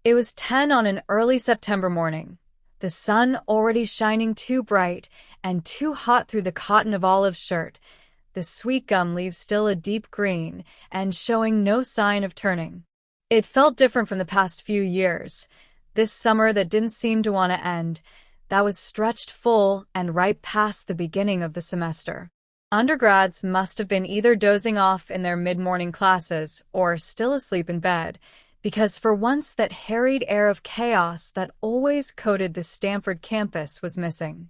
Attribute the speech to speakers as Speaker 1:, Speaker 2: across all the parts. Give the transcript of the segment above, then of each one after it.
Speaker 1: It was 10 on an early September morning, the sun already shining too bright and too hot through the cotton of Olive's shirt, the sweet gum leaves still a deep green and showing no sign of turning. It felt different from the past few years, this summer that didn't seem to want to end, that was stretched full and right past the beginning of the semester. Undergrads must have been either dozing off in their mid-morning classes or still asleep in bed, because for once that harried air of chaos that always coated the Stanford campus was missing.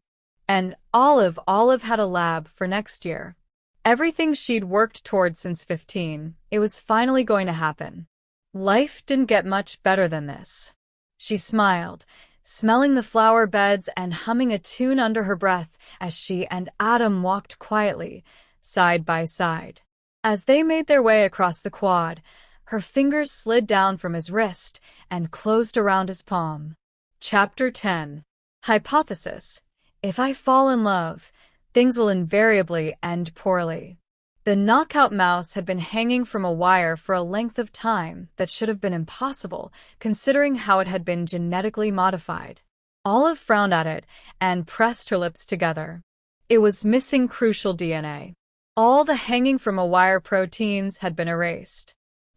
Speaker 1: And Olive had a lab for next year. Everything she'd worked toward since 15, it was finally going to happen. Life didn't get much better than this. She smiled, smelling the flower beds and humming a tune under her breath as she and Adam walked quietly, side by side. As they made their way across the quad, her fingers slid down from his wrist and closed around his palm. Chapter 10. Hypothesis. If I fall in love, things will invariably end poorly. The knockout mouse had been hanging from a wire for a length of time that should have been impossible, considering how it had been genetically modified. Olive frowned at it and pressed her lips together. It was missing crucial DNA. All the hanging from a wire proteins had been erased.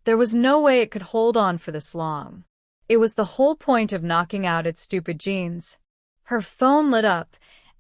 Speaker 1: There was no way it could hold on for this long. It was the whole point of knocking out its stupid genes. Her phone lit up,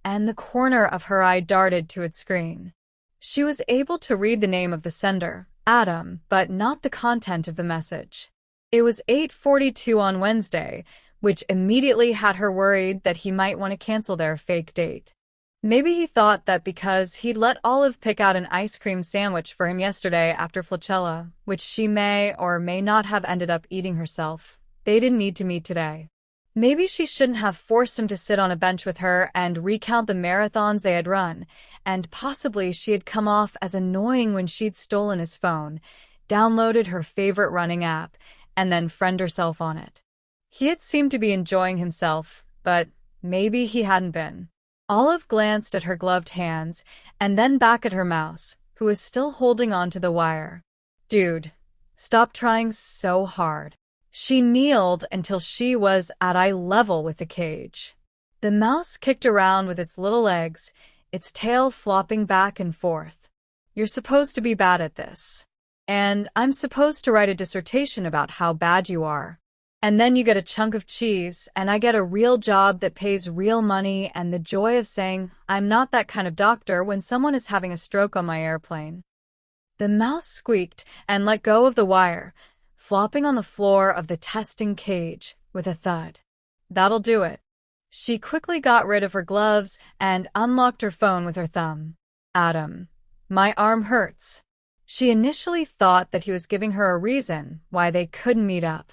Speaker 1: and the corner of her eye darted to its screen. She was able to read the name of the sender, Adam, but not the content of the message. It was 8:42 on Wednesday, which immediately had her worried that he might want to cancel their fake date. Maybe he thought that because he'd let Olive pick out an ice cream sandwich for him yesterday after flagella, which she may or may not have ended up eating herself, they didn't need to meet today. Maybe she shouldn't have forced him to sit on a bench with her and recount the marathons they had run, and possibly she had come off as annoying when she'd stolen his phone, downloaded her favorite running app, and then friended herself on it. He had seemed to be enjoying himself, but maybe he hadn't been. Olive glanced at her gloved hands and then back at her mouse, who was still holding on to the wire. Dude, stop trying so hard. She kneeled until she was at eye level with the cage. The mouse kicked around with its little legs, its tail flopping back and forth. You're supposed to be bad at this. And I'm supposed to write a dissertation about how bad you are. And then you get a chunk of cheese, and I get a real job that pays real money and the joy of saying, I'm not that kind of doctor when someone is having a stroke on my airplane. The mouse squeaked and let go of the wire, flopping on the floor of the testing cage with a thud. That'll do it. She quickly got rid of her gloves and unlocked her phone with her thumb. Adam, my arm hurts. She initially thought that he was giving her a reason why they couldn't meet up.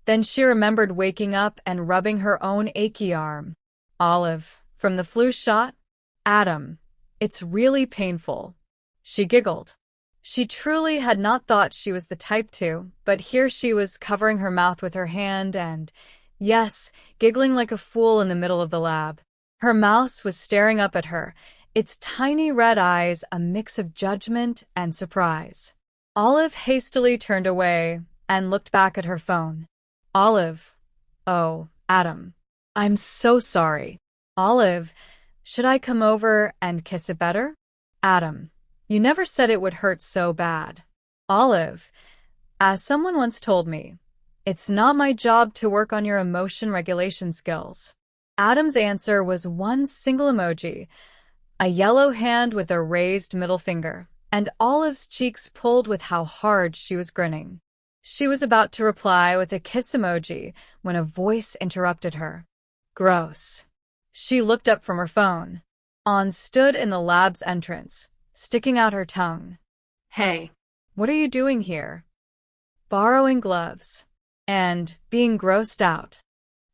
Speaker 1: Then she remembered waking up and rubbing her own achy arm. Olive, from the flu shot? Adam, it's really painful. She giggled. She truly had not thought she was the type to, but here she was covering her mouth with her hand and, yes, giggling like a fool in the middle of the lab. Her mouse was staring up at her, its tiny red eyes a mix of judgment and surprise. Olive hastily turned away and looked back at her phone. Olive. Oh, Adam. I'm so sorry. Olive, should I come over and kiss it better? Adam. You never said it would hurt so bad. Olive. As someone once told me, it's not my job to work on your emotion regulation skills. Adam's answer was one single emoji, a yellow hand with a raised middle finger, and Olive's cheeks pulled with how hard she was grinning. She was about to reply with a kiss emoji when a voice interrupted her. Gross. She looked up from her phone. On stood in the lab's entrance, sticking out her tongue. Hey, what are you doing here? Borrowing gloves. And being grossed out.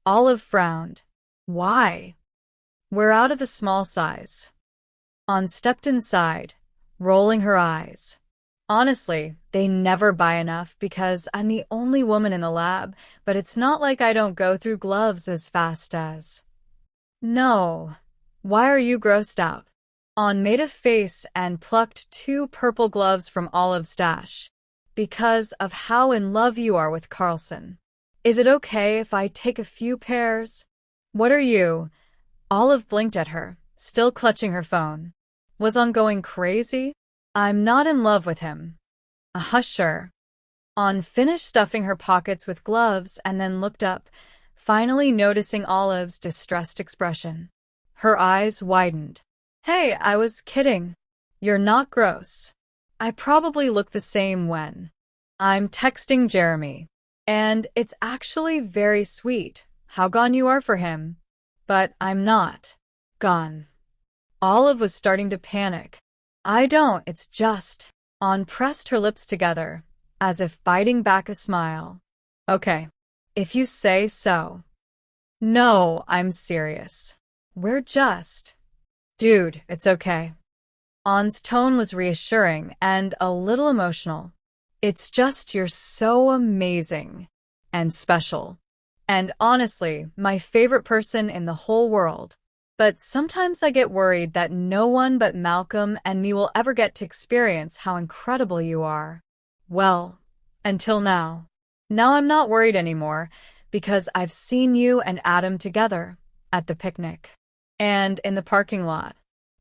Speaker 1: Olive frowned. Why? We're out of the small size. On stepped inside, rolling her eyes. Honestly, they never buy enough because I'm the only woman in the lab, but it's not like I don't go through gloves as fast as. No. Why are you grossed out? On made a face and plucked 2 purple gloves from Olive's stash. Because of how in love you are with Carlson. Is it okay if I take a few pairs? What are you? Olive blinked at her, still clutching her phone. Was On going crazy? I'm not in love with him. Sure. On finished stuffing her pockets with gloves and then looked up, finally noticing Olive's distressed expression. Her eyes widened. Hey, I was kidding. You're not gross. I probably look the same when I'm texting Jeremy. And it's actually very sweet how gone you are for him. But I'm not gone. Olive was starting to panic. I don't, it's just. On pressed her lips together, as if biting back a smile. Okay, if you say so. No, I'm serious. We're just. Dude, it's okay. On's tone was reassuring and a little emotional. It's just you're so amazing and special. And honestly, my favorite person in the whole world. But sometimes I get worried that no one but Malcolm and me will ever get to experience how incredible you are. Well, until now. Now I'm not worried anymore because I've seen you and Adam together at the picnic and in the parking lot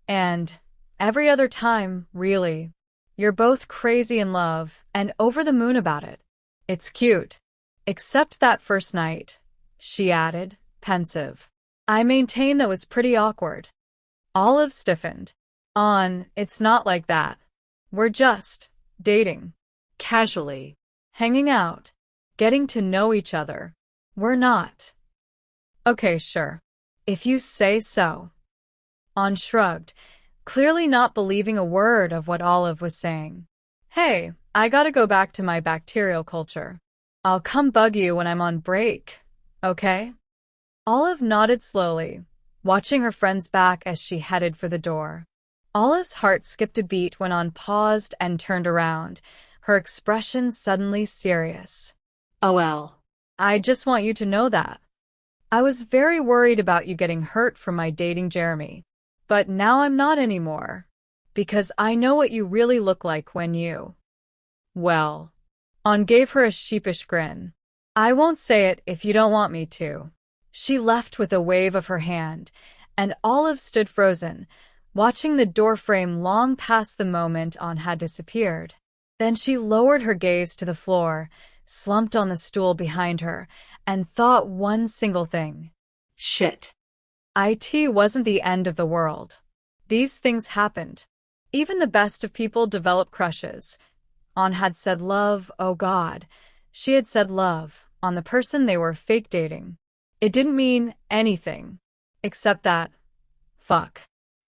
Speaker 1: and every other time, really. You're both crazy in love and over the moon about it. It's cute. Except that first night, she added, pensive. I maintain that was pretty awkward. Olive stiffened. It's not like that. We're just dating. Casually. Hanging out. Getting to know each other. We're not. Okay, sure. If you say so. Shrugged, clearly not believing a word of what Olive was saying. Hey, I gotta go back to my bacterial culture. I'll come bug you when I'm on break, okay? Olive nodded slowly, watching her friend's back as she headed for the door. Olive's heart skipped a beat when On paused and turned around, her expression suddenly serious. Oh well. I just want you to know that. I was very worried about you getting hurt from my dating Jeremy. But now I'm not anymore. Because I know what you really look like when you... Well. On gave her a sheepish grin. I won't say it if you don't want me to. She left with a wave of her hand, and Olive stood frozen, watching the doorframe long past the moment On had disappeared. Then she lowered her gaze to the floor, slumped on the stool behind her, and thought one single thing. Shit. It wasn't the end of the world. These things happened. Even the best of people develop crushes. On had said love, oh God. She had said love on the person they were fake dating. It didn't mean anything. Except that. Fuck.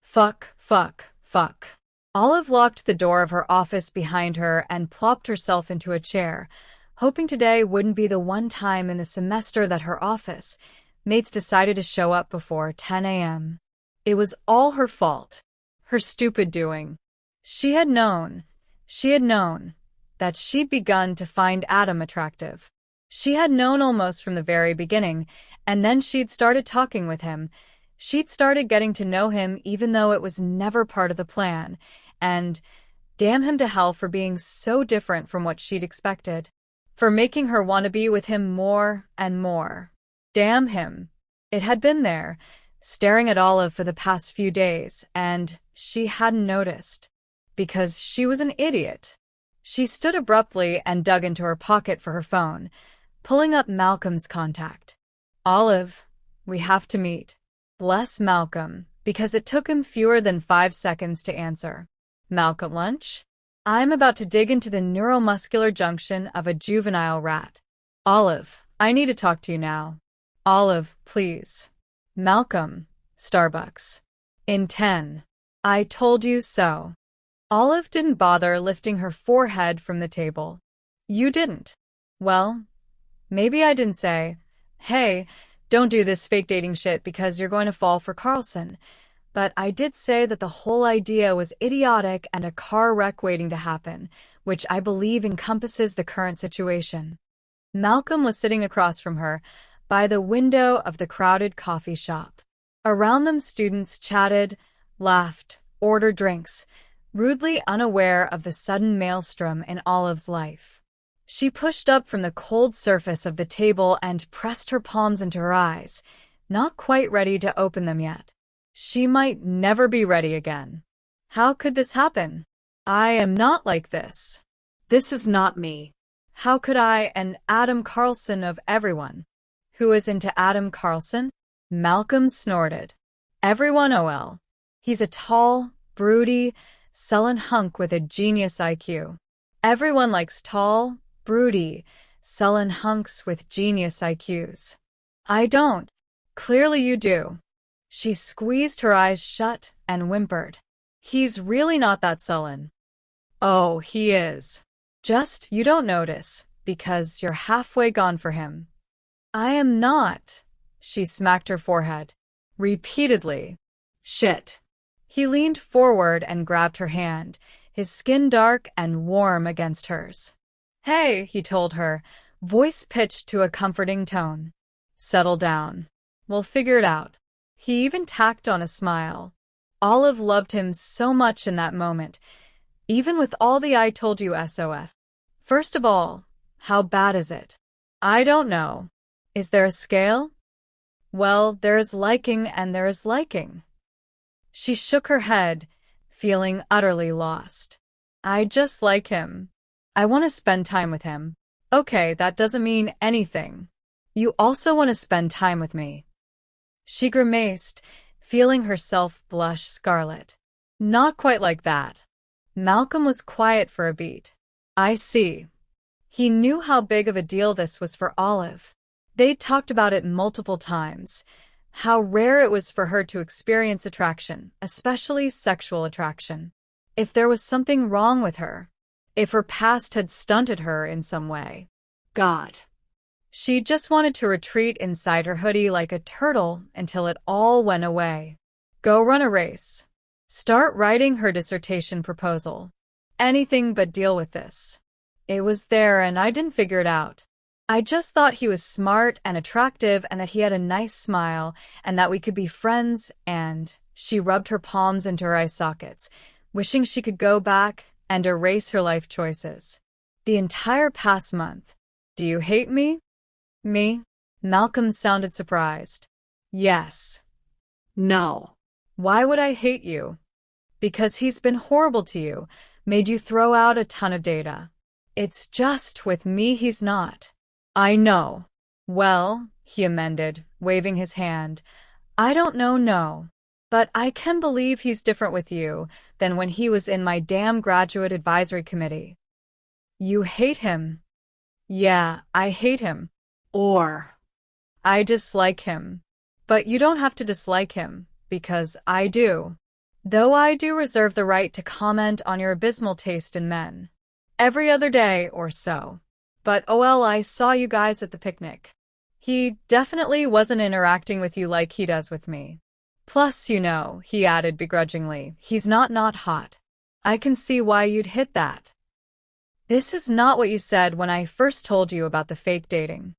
Speaker 1: Fuck, fuck, fuck. Olive locked the door of her office behind her and plopped herself into a chair, hoping today wouldn't be the one time in the semester that her office mates decided to show up before 10 a.m. It was all her fault. Her stupid doing. She had known that she'd begun to find Adam attractive. She had known almost from the very beginning, and then she'd started talking with him. She'd started getting to know him even though it was never part of the plan, and damn him to hell for being so different from what she'd expected. For making her want to be with him more and more. Damn him. It had been there, staring at Olive for the past few days, and she hadn't noticed. Because she was an idiot. She stood abruptly and dug into her pocket for her phone, pulling up Malcolm's contact. Olive, we have to meet. Bless Malcolm, because it took him fewer than 5 seconds to answer. Malcolm lunch? I'm about to dig into the neuromuscular junction of a juvenile rat. Olive, I need to talk to you now. Olive, please. Malcolm, Starbucks. In 10. I told you so. Olive didn't bother lifting her forehead from the table. You didn't. Well, maybe I didn't say, hey, don't do this fake dating shit because you're going to fall for Carlson. But I did say that the whole idea was idiotic and a car wreck waiting to happen, which I believe encompasses the current situation. Malcolm was sitting across from her, by the window of the crowded coffee shop. Around them students chatted, laughed, ordered drinks, rudely unaware of the sudden maelstrom in Olive's life. She pushed up from the cold surface of the table and pressed her palms into her eyes, not quite ready to open them yet. She might never be ready again. How could this happen? I am not like this. This is not me. How could I, an Adam Carlson of everyone? Who is into Adam Carlson? Malcolm snorted. Everyone, OL. He's a tall, broody, sullen hunk with a genius IQ. Everyone likes tall, broody, sullen hunks with genius IQs. I don't. Clearly you do. She squeezed her eyes shut and whimpered. He's really not that sullen. Oh, he is. Just you don't notice, because you're halfway gone for him. I am not. She smacked her forehead. Repeatedly. Shit. He leaned forward and grabbed her hand, his skin dark and warm against hers. Hey, he told her, voice pitched to a comforting tone. Settle down. We'll figure it out. He even tacked on a smile. Olive loved him so much in that moment, even with all the I told you SOF. First of all, how bad is it? I don't know. Is there a scale? Well, there is liking and there is liking. She shook her head, feeling utterly lost. I just like him. I want to spend time with him. Okay, that doesn't mean anything. You also want to spend time with me. She grimaced, feeling herself blush scarlet. Not quite like that. Malcolm was quiet for a beat. I see. He knew how big of a deal this was for Olive. They'd talked about it multiple times, how rare it was for her to experience attraction, especially sexual attraction. If there was something wrong with her, if her past had stunted her in some way. God. She just wanted to retreat inside her hoodie like a turtle until it all went away. Go run a race. Start writing her dissertation proposal. Anything but deal with this. It was there and I didn't figure it out. I just thought he was smart and attractive and that he had a nice smile and that we could be friends, and she rubbed her palms into her eye sockets, wishing she could go back and erase her life choices. The entire past month. Do you hate me? Me? Malcolm sounded surprised. Yes. No. Why would I hate you? Because he's been horrible to you, made you throw out a ton of data. It's just with me he's not. I know. Well, he amended, waving his hand. I don't know, no. But I can believe he's different with you than when he was in my damn graduate advisory committee. You hate him. Yeah, I hate him. Or I dislike him. But you don't have to dislike him, because I do. Though I do reserve the right to comment on your abysmal taste in men. Every other day or so. But OL, I saw you guys at the picnic. He definitely wasn't interacting with you like he does with me. Plus, you know, he added begrudgingly, he's not hot. I can see why you'd hit that. This is not what you said when I first told you about the fake dating.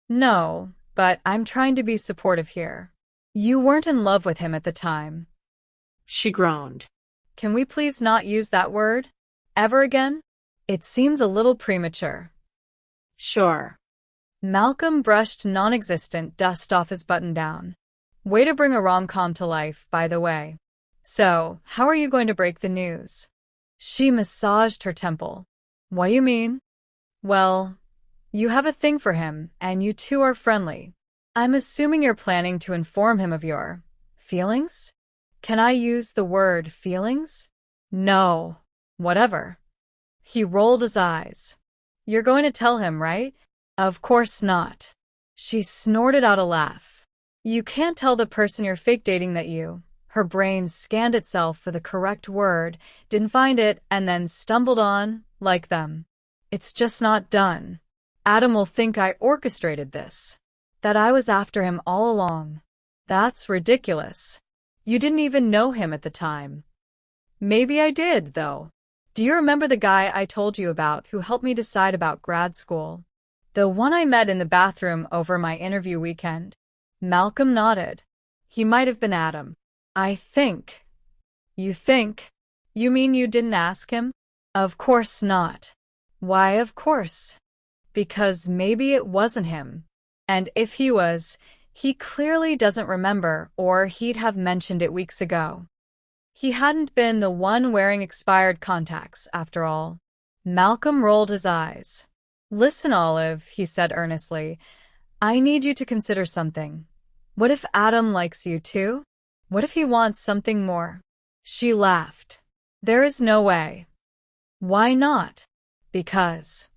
Speaker 1: No, but I'm trying to be supportive here. You weren't in love with him at the time. She groaned. Can we please not use that word? Ever again? It seems a little premature. Sure. Malcolm brushed non-existent dust off his button-down. Way to bring a rom-com to life, by the way. So, how are you going to break the news? She massaged her temple. What do you mean? Well, you have a thing for him, and you two are friendly. I'm assuming you're planning to inform him of your feelings? Can I use the word feelings? No. Whatever. He rolled his eyes. You're going to tell him, right? Of course not. She snorted out a laugh. You can't tell the person you're fake dating that you. Her brain scanned itself for the correct word, didn't find it, and then stumbled on, like them. It's just not done. Adam will think I orchestrated this. That I was after him all along. That's ridiculous. You didn't even know him at the time. Maybe I did, though. Do you remember the guy I told you about who helped me decide about grad school? The one I met in the bathroom over my interview weekend? Malcolm nodded. He might have been Adam. I think. You think? You mean you didn't ask him? Of course not. Why, of course. Because maybe it wasn't him. And if he was, he clearly doesn't remember, or he'd have mentioned it weeks ago. He hadn't been the one wearing expired contacts, after all. Malcolm rolled his eyes. "Listen, Olive," he said earnestly. "I need you to consider something. What if Adam likes you too? What if he wants something more?" She laughed. "There is no way." "Why not?" Because.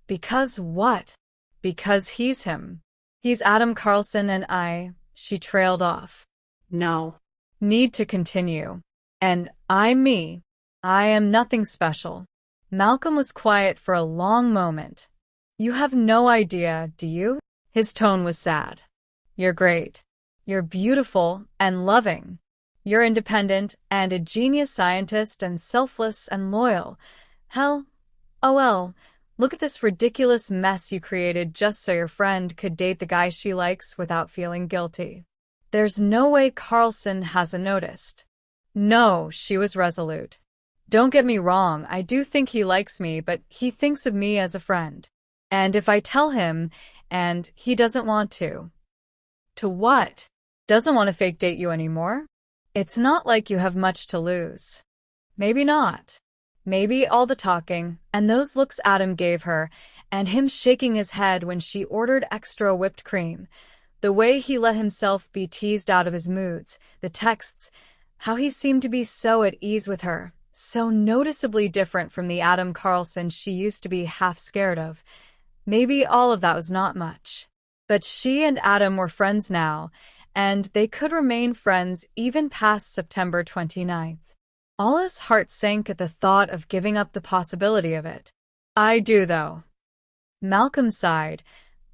Speaker 1: Because what? Because he's him. He's Adam Carlson and she trailed off.
Speaker 2: No.
Speaker 1: Need to continue. And I'm me. I am nothing special. Malcolm was quiet for a long moment. "You have no idea, do you?" His tone was sad. "You're great. You're beautiful and loving. You're independent and a genius scientist and selfless and loyal. Hell, oh well, look at this ridiculous mess you created just so your friend could date the guy she likes without feeling guilty. There's no way Carlson hasn't noticed." "No," she was resolute. "Don't get me wrong, I do think he likes me, but he thinks of me as a friend. And if I tell him, and he doesn't want to." "To what?" "Doesn't want to fake date you anymore? It's not like you have much to lose." Maybe not. Maybe all the talking, and those looks Adam gave her, and him shaking his head when she ordered extra whipped cream, the way he let himself be teased out of his moods, the texts, how he seemed to be so at ease with her, so noticeably different from the Adam Carlson she used to be half scared of. Maybe all of that was not much. But she and Adam were friends now, and they could remain friends even past September 29th. Olive's heart sank at the thought of giving up the possibility of it. "I do, though." Malcolm sighed,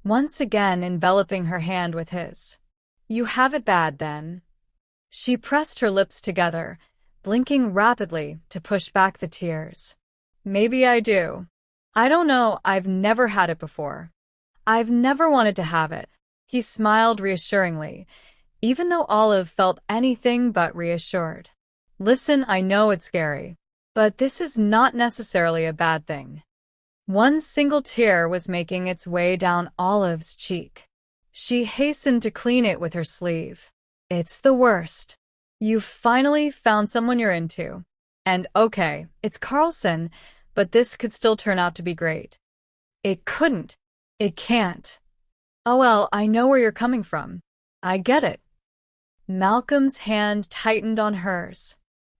Speaker 1: once again enveloping her hand with his. "You have it bad, then." She pressed her lips together, blinking rapidly to push back the tears. "Maybe I do. I don't know, I've never had it before. I've never wanted to have it." He smiled reassuringly, even though Olive felt anything but reassured. "Listen, I know it's scary, but this is not necessarily a bad thing." One single tear was making its way down Olive's cheek. She hastened to clean it with her sleeve. "It's the worst. You've finally found someone you're into. And okay, it's Carlson, but this could still turn out to be great." "It couldn't. It can't." "Oh well, I know where you're coming from. I get it." Malcolm's hand tightened on hers.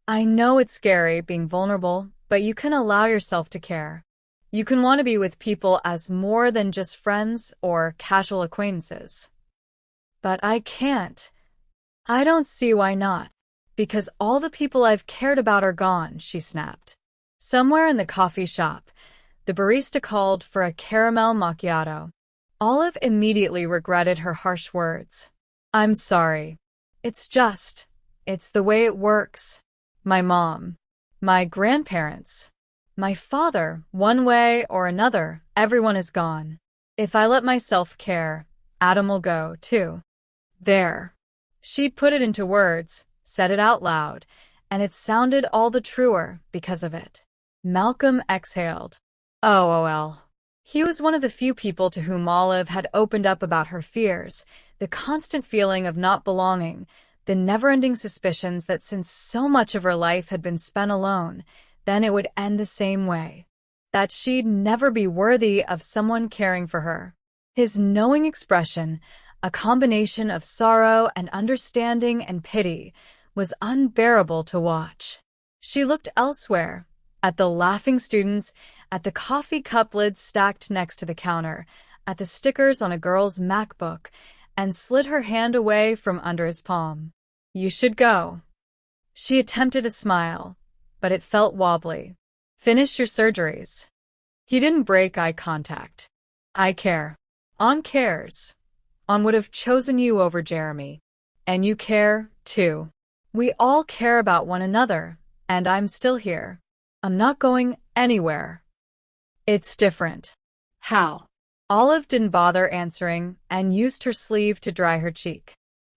Speaker 1: "I know it's scary being vulnerable, but you can allow yourself to care. You can want to be with people as more than just friends or casual acquaintances." "But I can't." "I don't see why not. Because all the people I've cared about are gone," she snapped. Somewhere in the coffee shop, the barista called for a caramel macchiato. Olive immediately regretted her harsh words. "I'm sorry. It's the way it works. My mom, my grandparents, my father, one way or another, everyone is gone. If I let myself care, Adam will go, too." There. She'd put it into words, said it out loud, and it sounded all the truer because of it. Malcolm exhaled. Oh, well. He was one of the few people to whom Olive had opened up about her fears, the constant feeling of not belonging, the never-ending suspicions that since so much of her life had been spent alone, then it would end the same way. That she'd never be worthy of someone caring for her. His knowing expression, a combination of sorrow and understanding and pity, was unbearable to watch. She looked elsewhere, at the laughing students, at the coffee cup lids stacked next to the counter, at the stickers on a girl's MacBook, and slid her hand away from under his palm. "You should go." She attempted a smile, but it felt wobbly. "Finish your surgeries." He didn't break eye contact. "I care. On cares. On would have chosen you over Jeremy. And you care, too. We all care about one another, and I'm still here. I'm not going anywhere." "It's different."
Speaker 2: "How?"
Speaker 1: Olive didn't bother answering and used her sleeve to dry her cheek.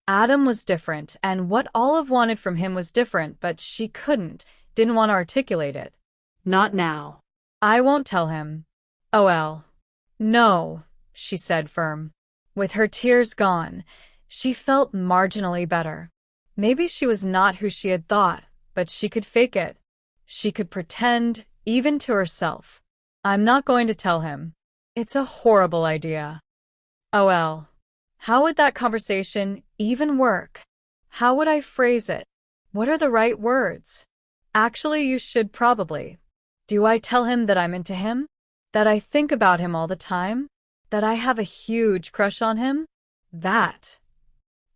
Speaker 1: Adam was different, and what Olive wanted from him was different, but she didn't want to articulate it.
Speaker 2: "Not now."
Speaker 1: "I won't tell him." "Oh well. No, she said firm. With her tears gone, she felt marginally better. Maybe she was not who she had thought, but she could fake it. She could pretend, even to herself. I'm not going to tell him. It's a horrible idea. Oh well. How would that conversation even work? How would I phrase it? What are the right words? Actually, you should probably. Do I tell him that I'm into him? That I think about him all the time? That I have a huge crush on him? That.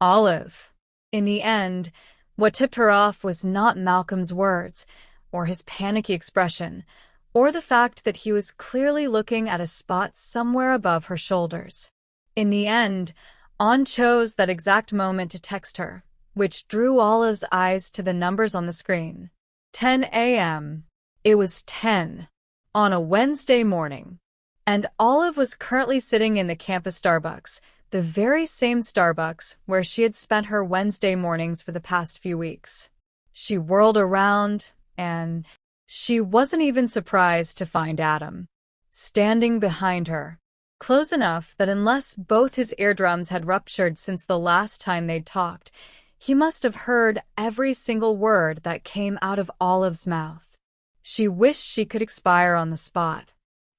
Speaker 1: Olive. In the end, what tipped her off was not Malcolm's words, or his panicky expression, or the fact that he was clearly looking at a spot somewhere above her shoulders. In the end, An chose that exact moment to text her, which drew Olive's eyes to the numbers on the screen. 10 a.m. It was 10. On a Wednesday morning. And Olive was currently sitting in the campus Starbucks, the very same Starbucks where she had spent her Wednesday mornings for the past few weeks. She whirled around, and she wasn't even surprised to find Adam standing behind her, close enough that unless both his eardrums had ruptured since the last time they'd talked, he must have heard every single word that came out of Olive's mouth. She wished she could expire on the spot.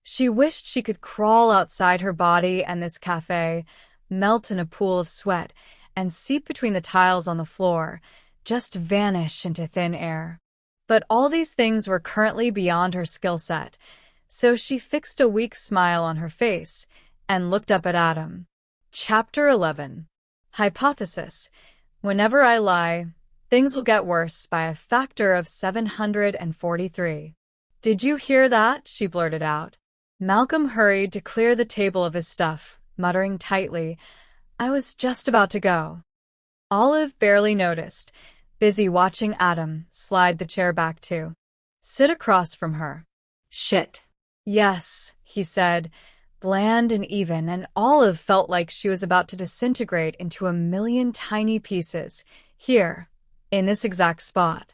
Speaker 1: She wished she could crawl outside her body and this cafe, melt in a pool of sweat, and seep between the tiles on the floor, just vanish into thin air. But all these things were currently beyond her skill set, so she fixed a weak smile on her face and looked up at Adam. Chapter 11. Hypothesis. Whenever I lie, things will get worse by a factor of 743. Did you hear that? She blurted out. Malcolm hurried to clear the table of his stuff, muttering tightly, I was just about to go. Olive barely noticed, busy watching Adam slide the chair back to sit across from her. Shit. Yes, he said, bland and even, and Olive felt like she was about to disintegrate into a million tiny pieces, here, in this exact spot.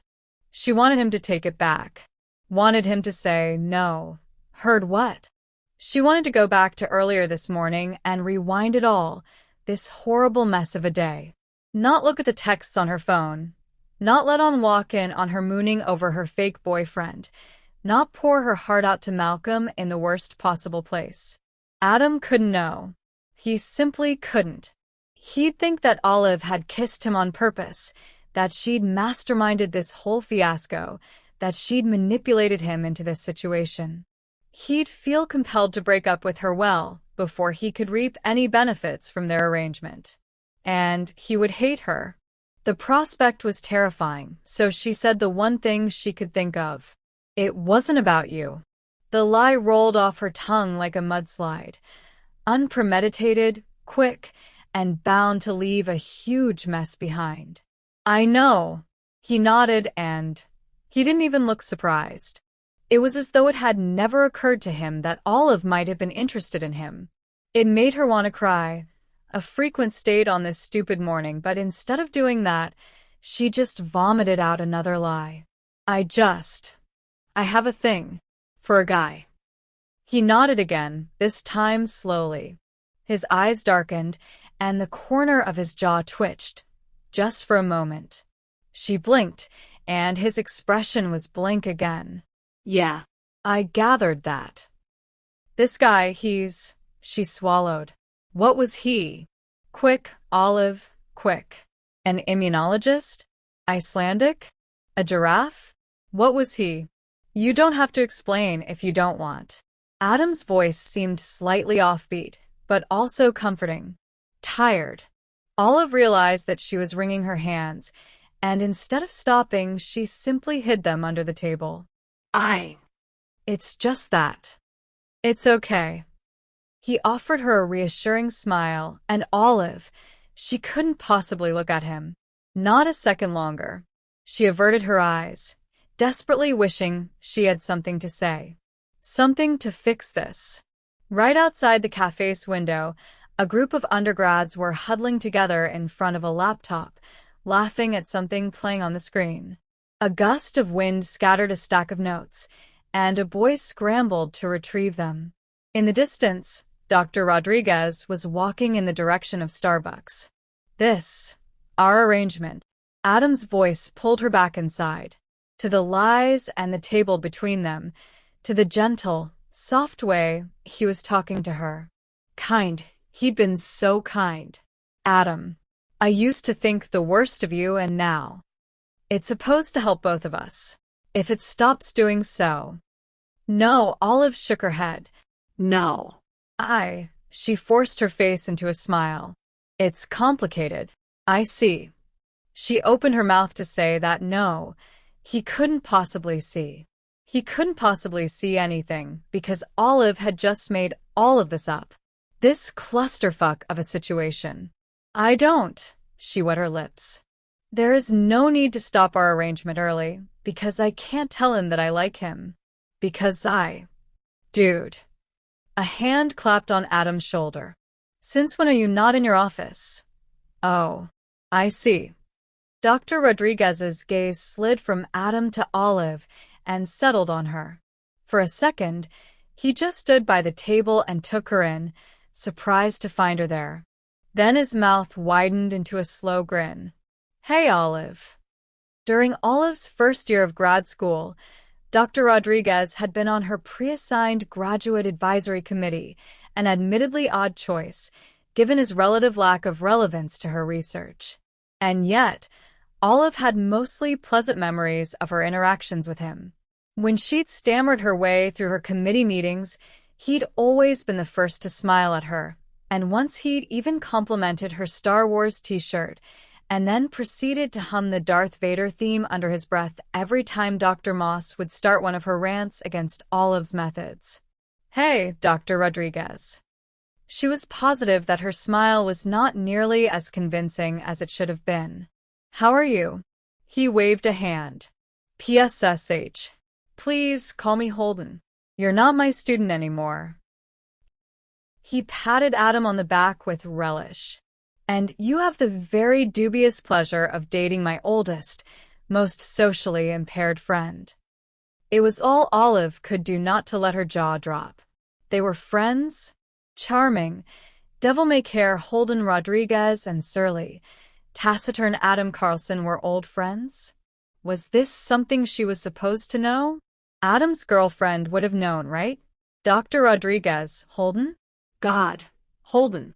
Speaker 1: She wanted him to take it back. Wanted him to say no. Heard what? She wanted to go back to earlier this morning and rewind it all, this horrible mess of a day. Not look at the texts on her phone. Not let on walk in on her mooning over her fake boyfriend. Not pour her heart out to Malcolm in the worst possible place. Adam couldn't know. He simply couldn't. He'd think that Olive had kissed him on purpose, that she'd masterminded this whole fiasco, that she'd manipulated him into this situation. He'd feel compelled to break up with her before he could reap any benefits from their arrangement. And he would hate her. The prospect was terrifying, so she said the one thing she could think of. It wasn't about you. The lie rolled off her tongue like a mudslide. Unpremeditated, quick, and bound to leave a huge mess behind. I know. He nodded and he didn't even look surprised. It was as though it had never occurred to him that Olive might have been interested in him. It made her want to cry, a frequent state on this stupid morning, but instead of doing that, she just vomited out another lie. I have a thing for a guy. He nodded again, this time slowly. His eyes darkened, and the corner of his jaw twitched, just for a moment. She blinked, and his expression was blank again. Yeah, I gathered that. This guy, she swallowed. What was he? Quick, Olive, quick. An immunologist? Icelandic? A giraffe? What was he? You don't have to explain if you don't want. Adam's voice seemed slightly offbeat, but also comforting. Tired. Olive realized that she was wringing her hands, and instead of stopping, she simply hid them under the table. It's just that. It's okay. He offered her a reassuring smile, and Olive, she couldn't possibly look at him. Not a second longer. She averted her eyes, desperately wishing she had something to say. Something to fix this. Right outside the cafe's window, a group of undergrads were huddling together in front of a laptop, laughing at something playing on the screen. A gust of wind scattered a stack of notes, and a boy scrambled to retrieve them. In the distance, Dr. Rodriguez was walking in the direction of Starbucks. Our arrangement. Adam's voice pulled her back inside, to the lies and the table between them, to the gentle, soft way he was talking to her. Kind. He'd been so kind. Adam, I used to think the worst of you, and now it's supposed to help both of us. If it stops doing so. No, Olive shook her head. No. She forced her face into a smile. It's complicated. I see. She opened her mouth to say that no, he couldn't possibly see. He couldn't possibly see anything because Olive had just made all of this up. This clusterfuck of a situation. I don't. She wet her lips. There is no need to stop our arrangement early, because I can't tell him that I like him. Dude. A hand clapped on Adam's shoulder. Since when are you not in your office? Oh, I see. Dr. Rodriguez's gaze slid from Adam to Olive and settled on her. For a second, he just stood by the table and took her in, surprised to find her there. Then his mouth widened into a slow grin. Hey, Olive. During Olive's first year of grad school, Dr. Rodriguez had been on her pre-assigned graduate advisory committee, an admittedly odd choice, given his relative lack of relevance to her research. And yet, Olive had mostly pleasant memories of her interactions with him. When she'd stammered her way through her committee meetings, he'd always been the first to smile at her, and once he'd even complimented her Star Wars t-shirt, and then proceeded to hum the Darth Vader theme under his breath every time Dr. Moss would start one of her rants against Olive's methods. Hey, Dr. Rodriguez. She was positive that her smile was not nearly as convincing as it should have been. How are you? He waved a hand. PSSH. Please call me Holden. You're not my student anymore. He patted Adam on the back with relish. And you have the very dubious pleasure of dating my oldest, most socially impaired friend. It was all Olive could do not to let her jaw drop. They were friends? Charming, devil-may-care Holden Rodriguez and surly, taciturn Adam Carlson were old friends? Was this something she was supposed to know? Adam's girlfriend would have known, right? Dr. Rodriguez, Holden? God, Holden.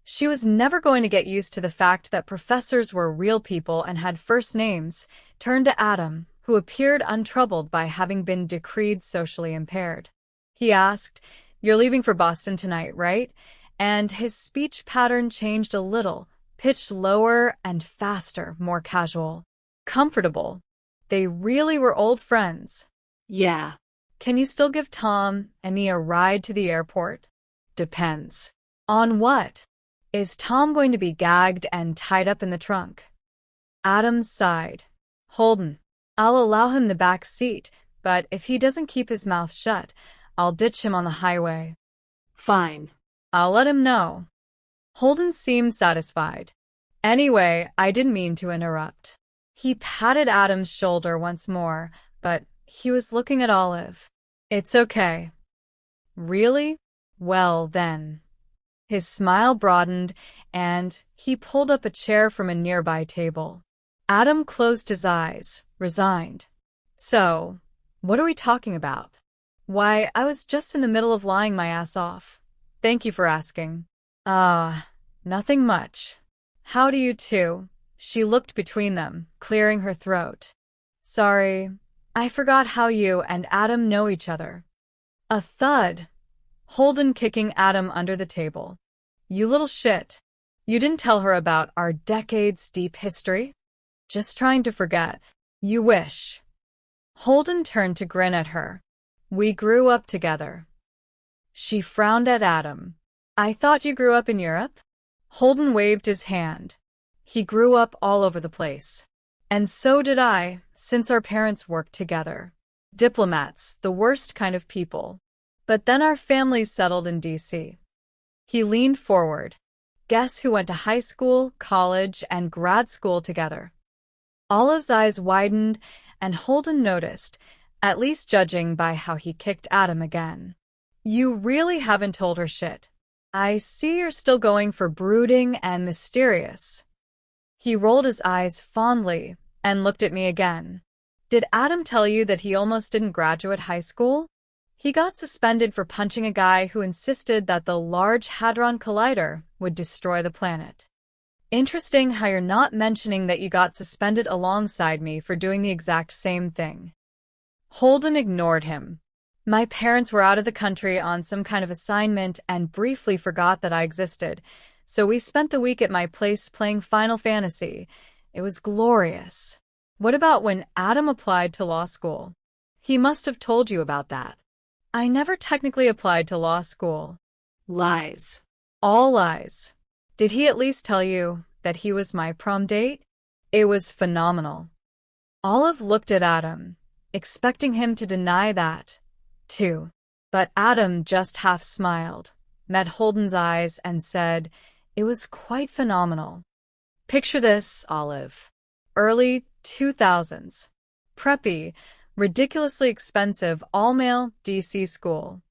Speaker 1: She was never going to get used to the fact that professors were real people and had first names, turned to Adam, who appeared untroubled by having been decreed socially impaired. He asked, You're leaving for Boston tonight, right? And his speech pattern changed a little, pitched lower and faster, more casual. Comfortable. They really were old friends. Yeah. Can you still give Tom and me a ride to the airport? Depends. On what? Is Tom going to be gagged and tied up in the trunk? Adam sighed. Holden. I'll allow him the back seat, but if he doesn't keep his mouth shut, I'll ditch him on the highway. Fine. I'll let him know. Holden seemed satisfied. Anyway, I didn't mean to interrupt. He patted Adam's shoulder once more, but he was looking at Olive. It's okay. Really? Well, then. His smile broadened, and he pulled up a chair from a nearby table. Adam closed his eyes, resigned. So, what are we talking about? Why, I was just in the middle of lying my ass off. Thank you for asking. Nothing much. How do you two? She looked between them, clearing her throat. Sorry, I forgot how you and Adam know each other. A thud. Holden kicking Adam under the table. You little shit. You didn't tell her about our decades-deep history? Just trying to forget. You wish. Holden turned to grin at her. We grew up together. She frowned at Adam. I thought you grew up in Europe? Holden waved his hand. He grew up all over the place. And so did I, since our parents worked together. Diplomats, the worst kind of people. But then our families settled in D.C. He leaned forward. Guess who went to high school, college, and grad school together? Olive's eyes widened, and Holden noticed, at least judging by how he kicked Adam again. You really haven't told her shit. I see you're still going for brooding and mysterious. He rolled his eyes fondly and looked at me again. Did Adam tell you that he almost didn't graduate high school? He got suspended for punching a guy who insisted that the Large Hadron Collider would destroy the planet. Interesting how you're not mentioning that you got suspended alongside me for doing the exact same thing. Holden ignored him. My parents were out of the country on some kind of assignment and briefly forgot that I existed, so we spent the week at my place playing Final Fantasy. It was glorious. What about when Adam applied to law school? He must have told you about that. I never technically applied to law school.
Speaker 2: Lies.
Speaker 1: All lies. Did he at least tell you that he was my prom date? It was phenomenal. Olive looked at Adam, expecting him to deny that, too. But Adam just half smiled, met Holden's eyes, and said, "It was quite phenomenal." Picture this, Olive. Early 2000s. Preppy, ridiculously expensive all-male DC school.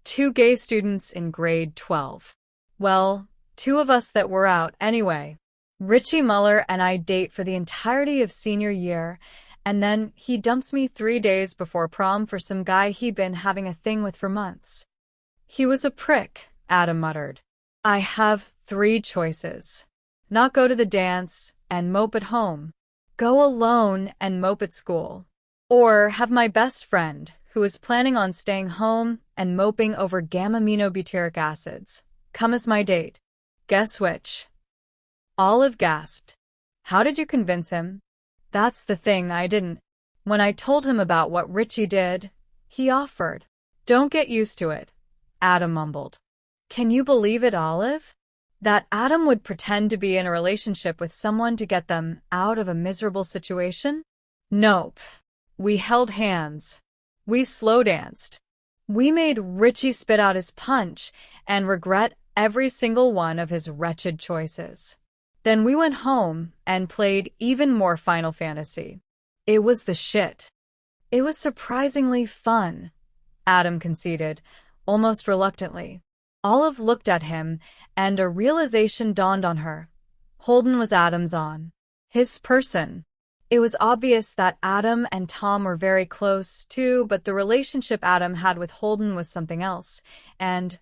Speaker 1: 2 gay students in grade 12. Well, 2 of us that were out anyway. Richie Muller and I date for the entirety of senior year, and then he dumps me 3 days before prom for some guy he'd been having a thing with for months. He was a prick, Adam muttered. I have 3 choices. Not go to the dance and mope at home. Go alone and mope at school. Or have my best friend, who is planning on staying home and moping over gamma-aminobutyric acids, come as my date. Guess which? Olive gasped. How did you convince him? That's the thing, I didn't. When I told him about what Richie did, he offered. Don't get used to it, Adam mumbled. Can you believe it, Olive? That Adam would pretend to be in a relationship with someone to get them out of a miserable situation? Nope. We held hands. We slow danced. We made Richie spit out his punch and regret every single one of his wretched choices. Then we went home and played even more Final Fantasy. It was the shit. It was surprisingly fun, Adam conceded, almost reluctantly. Olive looked at him, and a realization dawned on her. Holden was Adam's his person. It was obvious that Adam and Tom were very close, too, but the relationship Adam had with Holden was something else, and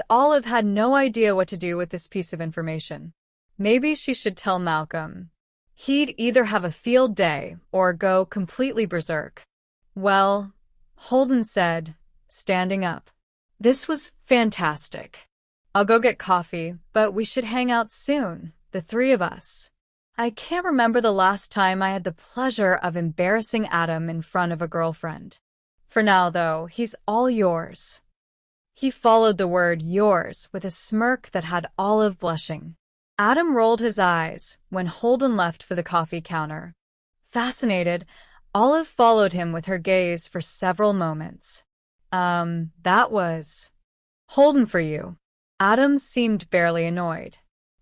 Speaker 1: Olive had no idea what to do with this piece of information. Maybe she should tell Malcolm. He'd either have a field day or go completely berserk. Well, Holden said, standing up. This was fantastic. I'll go get coffee, but we should hang out soon, the 3 of us. I can't remember the last time I had the pleasure of embarrassing Adam in front of a girlfriend. For now, though, he's all yours. He followed the word yours with a smirk that had Olive blushing. Adam rolled his eyes when Holden left for the coffee counter. Fascinated, Olive followed him with her gaze for several moments. That was Holden for you. Adam seemed barely annoyed.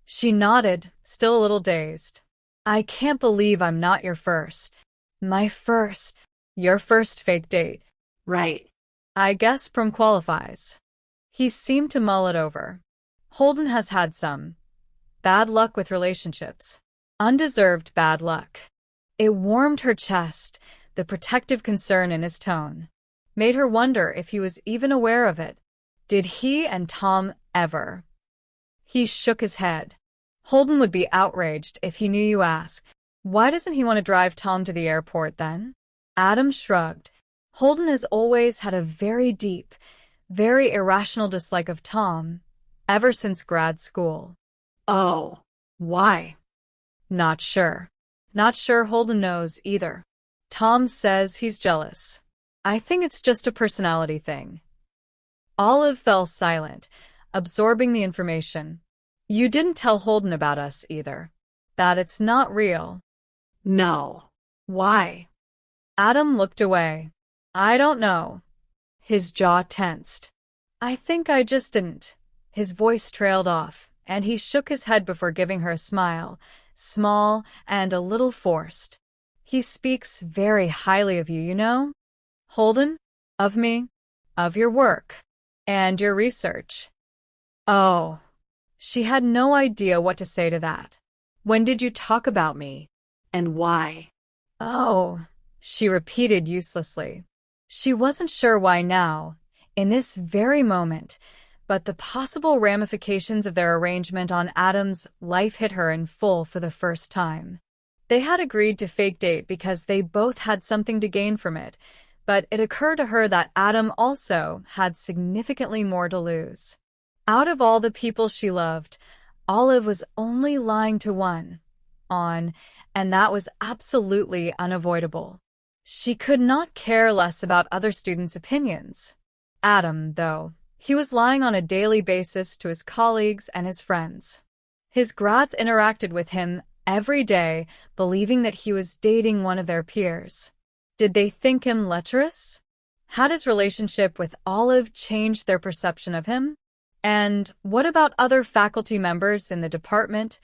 Speaker 1: She nodded, still a little dazed. I can't believe I'm not your first. My first. Your first fake date.
Speaker 2: Right.
Speaker 1: I guess prom qualifies. He seemed to mull it over. Holden has had some bad luck with relationships. Undeserved bad luck. It warmed her chest, the protective concern in his tone. Made her wonder if he was even aware of it. Did he and Tom ever? He shook his head. Holden would be outraged if he knew you asked. Why doesn't he want to drive Tom to the airport then? Adam shrugged. Holden has always had a very deep, very irrational dislike of Tom, ever since grad school.
Speaker 2: Oh, why?
Speaker 1: Not sure. Not sure Holden knows either. Tom says he's jealous. I think it's just a personality thing. Olive fell silent, absorbing the information. You didn't tell Holden about us either. That it's not real.
Speaker 2: No. Why?
Speaker 1: Adam looked away. I don't know. His jaw tensed. I think I just didn't. His voice trailed off, and he shook his head before giving her a smile, small and a little forced. He speaks very highly of you, you know? Holden? Of me? Of your work. And your research. Oh, She had no idea what to say to that.
Speaker 2: When did you talk about me? And why?
Speaker 1: Oh, she repeated uselessly. She wasn't sure why now, in this very moment, but the possible ramifications of their arrangement on Adam's life hit her in full for the first time. They had agreed to fake date because they both had something to gain from it, but it occurred to her that Adam also had significantly more to lose. Out of all the people she loved, Olive was only lying to one, and that was absolutely unavoidable. She could not care less about other students' opinions. Adam, though, he was lying on a daily basis to his colleagues and his friends. His grads interacted with him every day, believing that he was dating one of their peers. Did they think him lecherous? Had his relationship with Olive changed their perception of him? And what about other faculty members in the department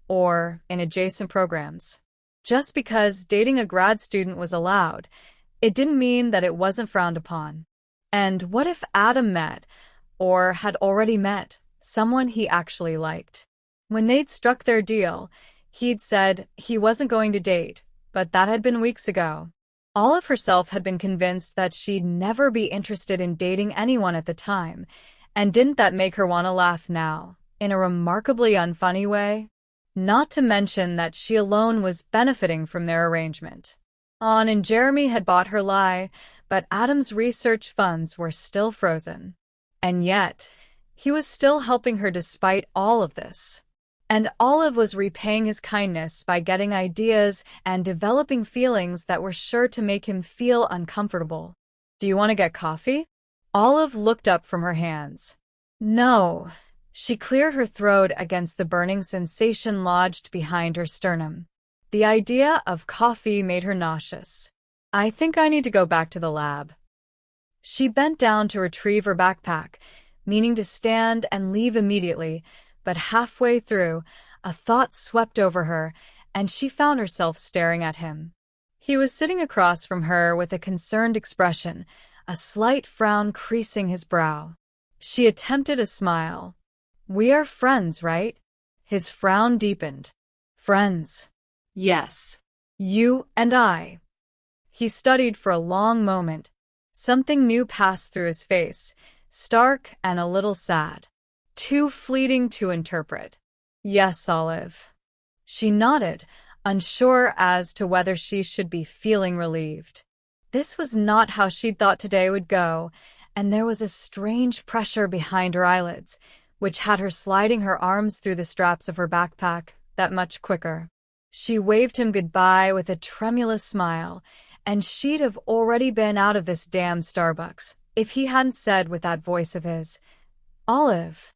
Speaker 1: or in adjacent programs? Just because dating a grad student was allowed, it didn't mean that it wasn't frowned upon. And what if Adam met, or had already met, someone he actually liked? When they'd struck their deal, he'd said he wasn't going to date, but that had been weeks ago. Olive herself had been convinced that she'd never be interested in dating anyone at the time, and didn't that make her want to laugh now, in a remarkably unfunny way? Not to mention that she alone was benefiting from their arrangement. Ann and Jeremy had bought her lie, but Adam's research funds were still frozen. And yet, he was still helping her despite all of this. And Olive was repaying his kindness by getting ideas and developing feelings that were sure to make him feel uncomfortable. "Do you want to get coffee?" Olive looked up from her hands. "No." She cleared her throat against the burning sensation lodged behind her sternum. The idea of coffee made her nauseous. "I think I need to go back to the lab." She bent down to retrieve her backpack, meaning to stand and leave immediately, but halfway through, a thought swept over her, and she found herself staring at him. He was sitting across from her with a concerned expression, a slight frown creasing his brow. She attempted a smile. "We are friends, right?" His frown deepened. "Friends?"
Speaker 2: Yes.
Speaker 1: "You and I." He studied for a long moment. Something new passed through his face, stark and a little sad. Too fleeting to interpret. "Yes, Olive." She nodded, unsure as to whether she should be feeling relieved. This was not how she'd thought today would go, and there was a strange pressure behind her eyelids, which had her sliding her arms through the straps of her backpack that much quicker. She waved him goodbye with a tremulous smile, and she'd have already been out of this damn Starbucks if he hadn't said with that voice of his, "Olive."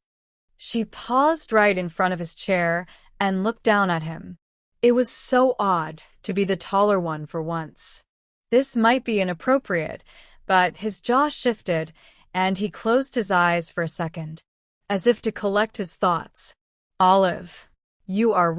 Speaker 1: She paused right in front of his chair and looked down at him. It was so odd to be the taller one for once. This might be inappropriate, but his jaw shifted, and he closed his eyes for a second, as if to collect his thoughts. "Olive, you are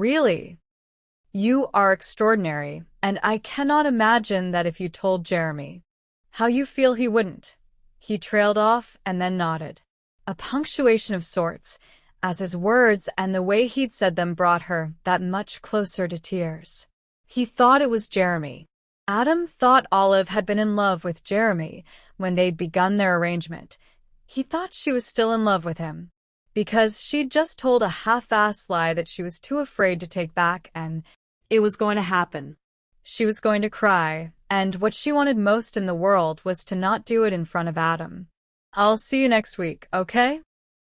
Speaker 1: extraordinary, and I cannot imagine that if you told Jeremy. How you feel he wouldn't." He trailed off and then nodded. A punctuation of sorts, as his words and the way he'd said them brought her that much closer to tears. He thought it was Jeremy. Adam thought Olive had been in love with Jeremy when they'd begun their arrangement. He thought she was still in love with him, because she'd just told a half-assed lie that she was too afraid to take back, and
Speaker 2: It was going to happen.
Speaker 1: she was going to cry, and what she wanted most in the world was to not do it in front of Adam. "I'll see you next week, okay?"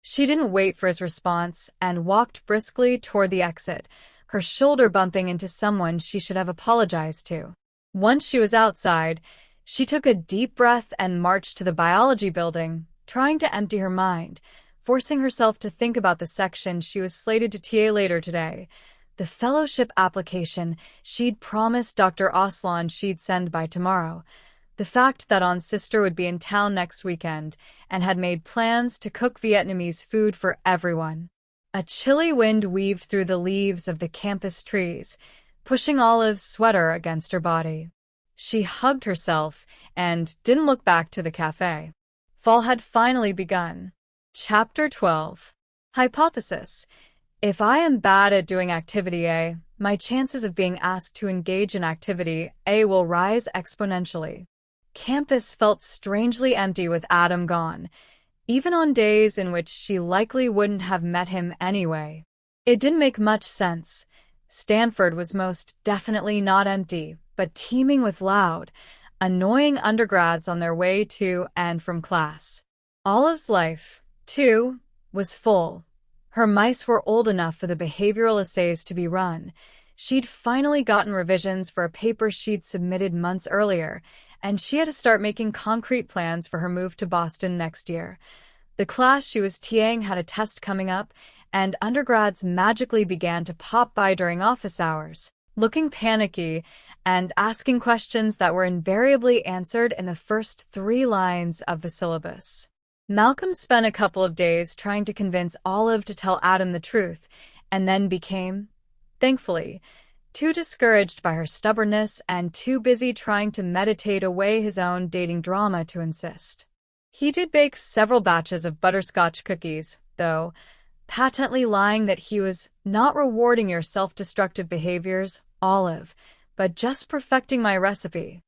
Speaker 1: She didn't wait for his response and walked briskly toward the exit, her shoulder bumping into someone she should have apologized to. Once she was outside, she took a deep breath and marched to the biology building, trying to empty her mind, forcing herself to think about the section she was slated to TA later today. The fellowship application she'd promised Dr. Aslan she'd send by tomorrow. The fact that Aunt's sister would be in town next weekend and had made plans to cook Vietnamese food for everyone. A chilly wind weaved through the leaves of the campus trees, pushing Olive's sweater against her body. She hugged herself and didn't look back to the cafe. Fall had finally begun. Chapter 12. Hypothesis. If I am bad at doing activity A, my chances of being asked to engage in activity A will rise exponentially. Campus felt strangely empty with Adam gone, even on days in which she likely wouldn't have met him anyway. It didn't make much sense. Stanford was most definitely not empty, but teeming with loud, annoying undergrads on their way to and from class. Olive's life, too, was full. Her mice were old enough for the behavioral essays to be run. She'd finally gotten revisions for a paper she'd submitted months earlier, and she had to start making concrete plans for her move to Boston next year. The class she was TAing had a test coming up, and undergrads magically began to pop by during office hours, looking panicky and asking questions that were invariably answered in the first 3 lines of the syllabus. Malcolm spent a couple of days trying to convince Olive to tell Adam the truth, and then became, thankfully, too discouraged by her stubbornness and too busy trying to meditate away his own dating drama to insist. He did bake several batches of butterscotch cookies, though, patently lying that he was not rewarding your self-destructive behaviors, Olive, but just perfecting my recipe.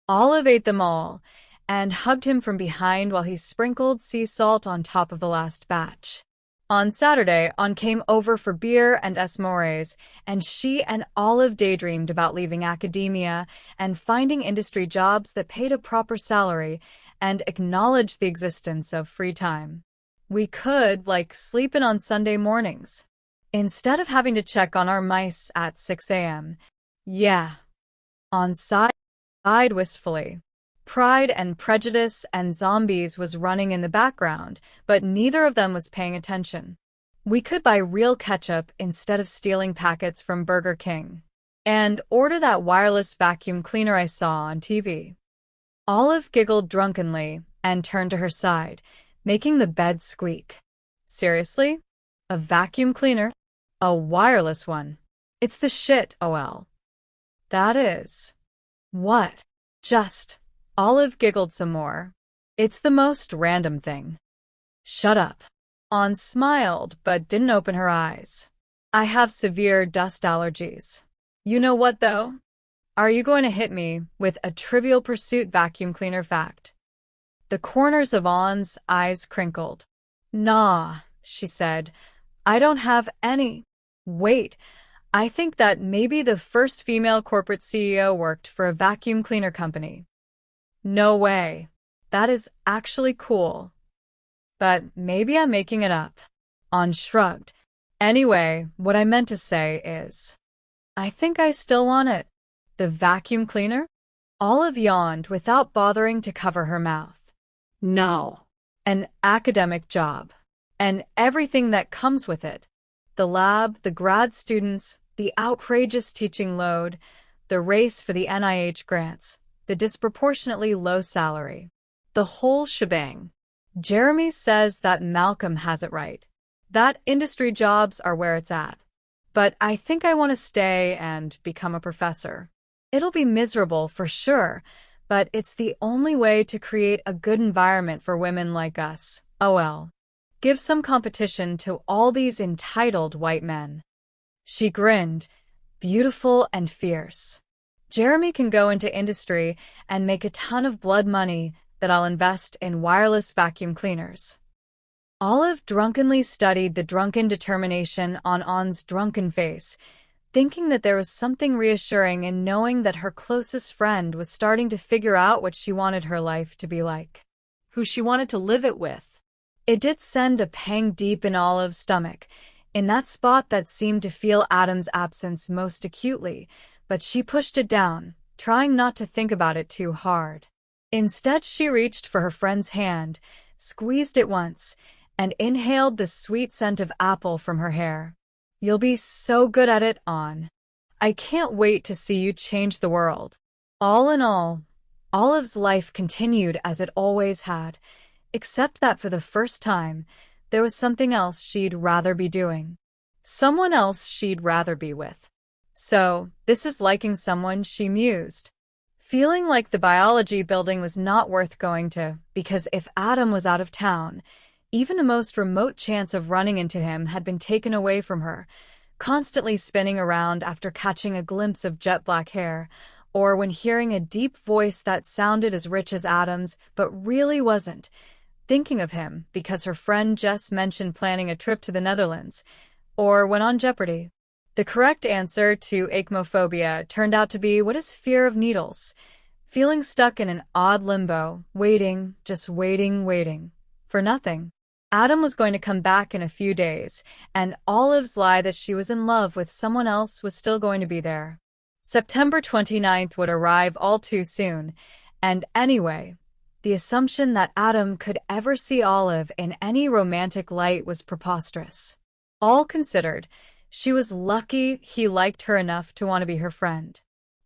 Speaker 1: Olive ate them all, and hugged him from behind while he sprinkled sea salt on top of the last batch. On Saturday, On came over for beer and s'mores, and she and Olive daydreamed about leaving academia and finding industry jobs that paid a proper salary and acknowledged the existence of free time. We could, sleep in on Sunday mornings, instead of having to check on our mice at 6 a.m. Yeah. On sighed wistfully. Pride and Prejudice and Zombies was running in the background, but neither of them was paying attention. We could buy real ketchup instead of stealing packets from Burger King. And order that wireless vacuum cleaner I saw on TV. Olive giggled drunkenly and turned to her side, making the bed squeak. Seriously? A vacuum cleaner? A wireless one? It's the shit, OL. That is. What? Just. Olive giggled some more. It's the most random thing. Shut up. On smiled, but didn't open her eyes. I have severe dust allergies. You know what, though? Are you going to hit me with a Trivial Pursuit vacuum cleaner fact? The corners of On's eyes crinkled. Nah, she said. I don't have any. Wait, I think that maybe the first female corporate CEO worked for a vacuum cleaner company. No way. That is actually cool. But maybe I'm making it up. On shrugged. Anyway, what I meant to say is, I think I still want it. The vacuum cleaner? Olive yawned without bothering to cover her mouth.
Speaker 2: No.
Speaker 1: An academic job. And everything that comes with it. The lab, the grad students, the outrageous teaching load, the race for the NIH grants, the disproportionately low salary. The whole shebang. Jeremy says that Malcolm has it right. That industry jobs are where it's at. But I think I want to stay and become a professor. It'll be miserable for sure, but it's the only way to create a good environment for women like us. OL. Give some competition to all these entitled white men. She grinned, beautiful and fierce. Jeremy can go into industry and make a ton of blood money that I'll invest in wireless vacuum cleaners. Olive drunkenly studied the drunken determination on On's drunken face, thinking that there was something reassuring in knowing that her closest friend was starting to figure out what she wanted her life to be like.
Speaker 2: Who she wanted to live it with.
Speaker 1: It did send a pang deep in Olive's stomach, in that spot that seemed to feel Adam's absence most acutely, but she pushed it down, trying not to think about it too hard. Instead, she reached for her friend's hand, squeezed it once, and inhaled the sweet scent of apple from her hair. You'll be so good at it, On. I can't wait to see you change the world. All in all, Olive's life continued as it always had, except that for the first time, there was something else she'd rather be doing. Someone else she'd rather be with. So, this is liking someone, she mused. Feeling like the biology building was not worth going to, because if Adam was out of town, Even the most remote chance of running into him had been taken away from her, constantly spinning around after catching a glimpse of jet black hair, or when hearing a deep voice that sounded as rich as Adam's but really wasn't, thinking of him because her friend Jess mentioned planning a trip to the Netherlands, or when on Jeopardy. The correct answer to acmophobia turned out to be what is fear of needles, feeling stuck in an odd limbo, waiting, just waiting, for nothing. Adam was going to come back in a few days, and Olive's lie that she was in love with someone else was still going to be there. September 29th would arrive all too soon, and anyway, the assumption that Adam could ever see Olive in any romantic light was preposterous. All considered, she was lucky he liked her enough to want to be her friend.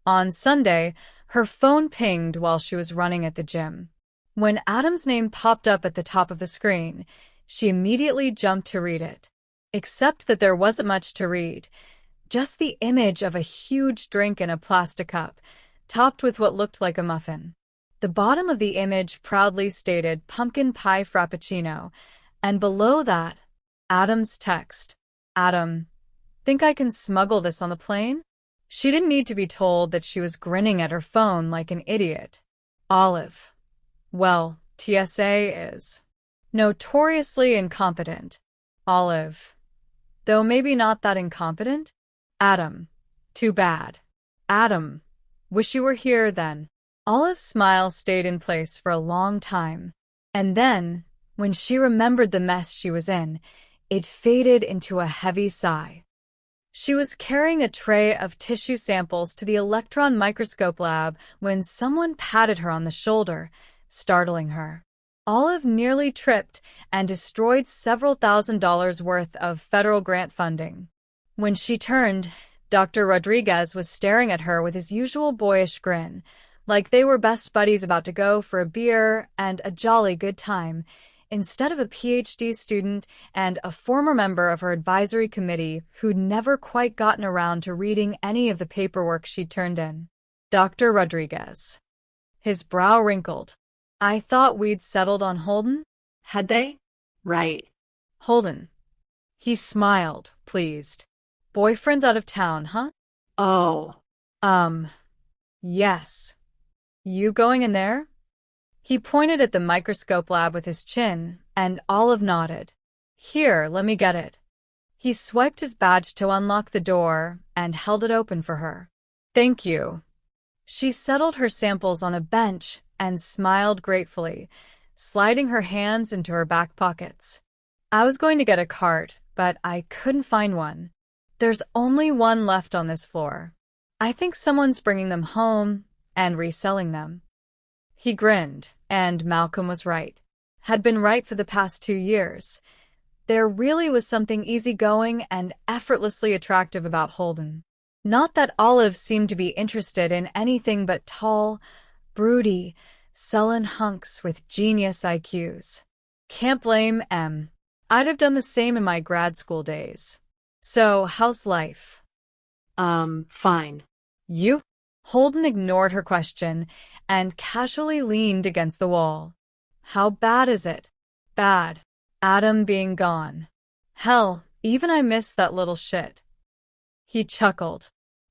Speaker 1: On Sunday, her phone pinged while she was running at the gym. When Adam's name popped up at the top of the screen, she immediately jumped to read it. Except that there wasn't much to read. Just the image of a huge drink in a plastic cup, topped with what looked like a muffin. The bottom of the image proudly stated pumpkin pie frappuccino, and below that, Adam's text. Adam, think I can smuggle this on the plane? She didn't need to be told that she was grinning at her phone like an idiot. Olive. Well, TSA is notoriously incompetent. Olive. Though maybe not that incompetent? Adam. Too bad. Adam. Wish you were here then. Olive's smile stayed in place for a long time. And then, when she remembered the mess she was in, it faded into a heavy sigh. She was carrying a tray of tissue samples to the electron microscope lab when someone patted her on the shoulder, startling her. Olive nearly tripped and destroyed several $1,000s worth of federal grant funding. When she turned, Dr. Rodriguez was staring at her with his usual boyish grin, like they were best buddies about to go for a beer and a jolly good time, instead of a PhD student and a former member of her advisory committee who'd never quite gotten around to reading any of the paperwork she'd turned in. Dr. Rodriguez. His brow wrinkled. I thought we'd settled on Holden?
Speaker 2: Had they? Right.
Speaker 1: Holden. He smiled, pleased. Boyfriend's out of town, huh?
Speaker 2: Oh.
Speaker 1: Yes. You going in there? He pointed at the microscope lab with his chin, and Olive nodded. Here, let me get it. He swiped his badge to unlock the door and held it open for her. Thank you. She settled her samples on a bench and smiled gratefully, sliding her hands into her back pockets. I was going to get a cart, but I couldn't find one. There's only one left on this floor. I think someone's bringing them home and reselling them. He grinned, and Malcolm was right. Had been right for the past 2 years. There really was something easygoing and effortlessly attractive about Holden. Not that Olive seemed to be interested in anything but tall, broody, sullen hunks with genius IQs. Can't blame M. I'd have done the same in my grad school days. So, how's life?
Speaker 2: Fine.
Speaker 1: You? Holden ignored her question and casually leaned against the wall. How bad is it? Bad. Adam being gone. Hell, even I miss that little shit. He chuckled.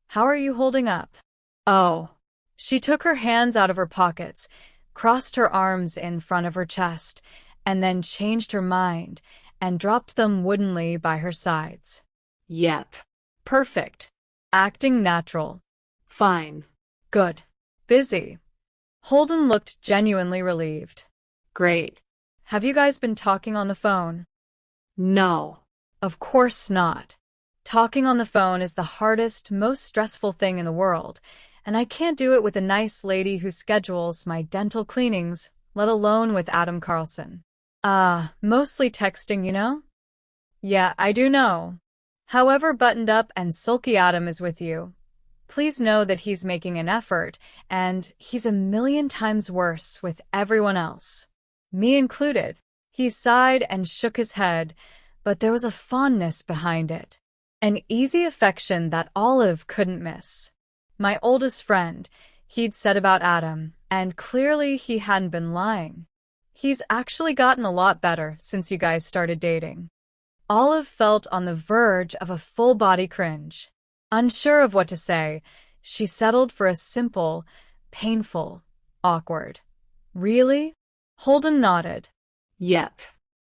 Speaker 1: How are you holding up? Oh. She took her hands out of her pockets, crossed her arms in front of her chest, and then changed her mind and dropped them woodenly by her sides.
Speaker 2: Yep.
Speaker 1: Perfect. Acting natural.
Speaker 2: Fine.
Speaker 1: Good. Busy. Holden looked genuinely relieved.
Speaker 2: Great.
Speaker 1: Have you guys been talking on the phone?
Speaker 2: No.
Speaker 1: Of course not. Talking on the phone is the hardest, most stressful thing in the world, and I can't do it with a nice lady who schedules my dental cleanings, let alone with Adam Carlson. Mostly texting, you know? Yeah, I do know. However buttoned up and sulky Adam is with you, please know that he's making an effort, and he's 1,000,000 times worse with everyone else. Me included. He sighed and shook his head, but there was a fondness behind it. An easy affection that Olive couldn't miss. My oldest friend, he'd said about Adam, and clearly he hadn't been lying. He's actually gotten a lot better since you guys started dating. Olive felt on the verge of a full-body cringe. Unsure of what to say, she settled for a simple, painful, awkward. Really? Holden nodded.
Speaker 2: Yep.